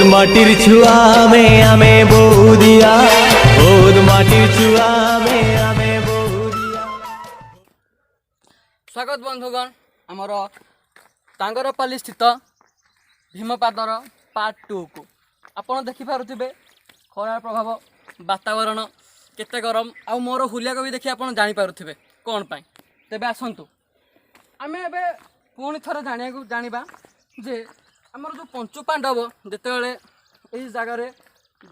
माटिर छुआ में आमे बहुदिया बहुत माटिर छुआ में आमे बहुदिया। स्वागत बंधुगण आमर टांगरपाली स्थित भीमपादर पार्ट 2 को आपण देखिपे खरा प्रभाव वातावरण केते गरम आ मोर हुलिया को भी देखि आपण जानि पारुथिबे कोन पाई। तेबे आसंतु आमे एबे पुणी थरे जानिबा जे आमर जो पंचु पांडव जेतेबेले एही जगार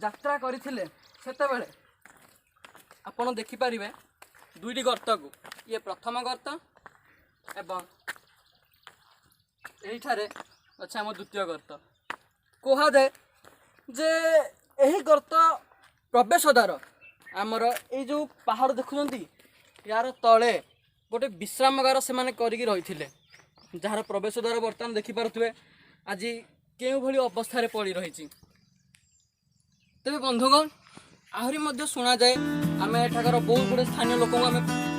यात्रा करथिले सेतेबेले आपण देखि पारिबे दुईटी गर्त को ये प्रथम गर्त एवं एठारे अच्छा आम द्वितीय गर्त कहा जाए जे यही गर्त प्रवेश द्वार आमर ये जो पहाड़ देखुंती यार तले गोटे विश्रामगार से करी रही जार प्रवेश द्वार बर्तमान देखिपे आज केउ भली अवस्था पड़ी रही। तेज बंधुगण आहरी मध्य शुणा जाए आम एठाकर बहुत गुड़े स्थानीय लोक आम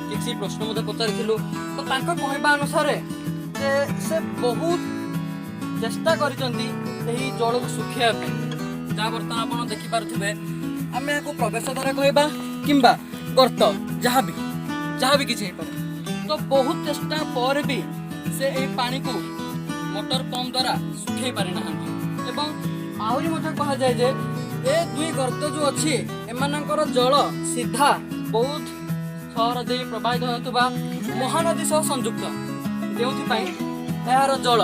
किसी प्रश्न पचारि तो कहवा अनुसार से बहुत चेष्टा करी जल को सुखाइबा जहाँ बर्तमान आप देखिपे आम यहाँ प्रवेश द्वारा कहवा कि गर्त जहाँ भी किसी तो बहुत चेष्टा पर भी से पानी को मोटर पंप द्वारा सुखै पारि ना एवं आहरी कह जाए जे ए दुई गर्त जो अच्छी एमानकर जल सीधा बहुत सहर दे प्रवाहित होता महानदी सह संयुक्त जो यार जल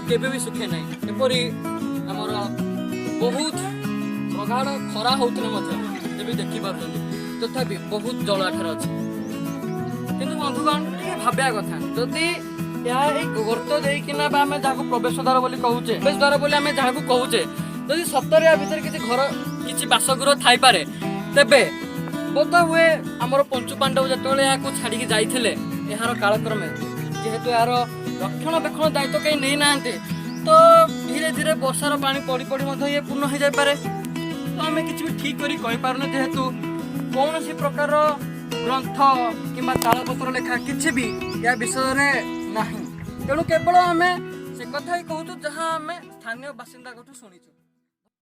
केबे भी सुखे ना एपरी आमर बहुत प्रगाढ़ खरा होते भी देखिपार तथापि बहुत जल एठार अच्छी किंतु बंधुगण भाविया कथा जदि गर्त देकिना आम जहाँ प्रवेश द्वार बोली कहूचे प्रवेश द्वार बोली आम जहाँ को कहूचे जदि सतर या भितर किसी घर किसी बासगृह थाईपे तेबे बोध हुए आमर पंचु पांडव जो यहाँ छाड़ी जाते यार कालक्रमे जेहेतु यार रक्षणाबेक्षण दायित्व कहीं नहीं ना तो धीरे धीरे वर्षार पानी पड़ी पड़ी ये पूर्ण हो जापे तो आम किसी भी ठीक करें जेहेतु कौन सी प्रकार ग्रंथ कि तालपत्र लेखा किसी भी या विषय में ना तेणु केवल आम से कथा ही कहूँ जहाँ आम स्थानीय बासिंदा शुणीचु।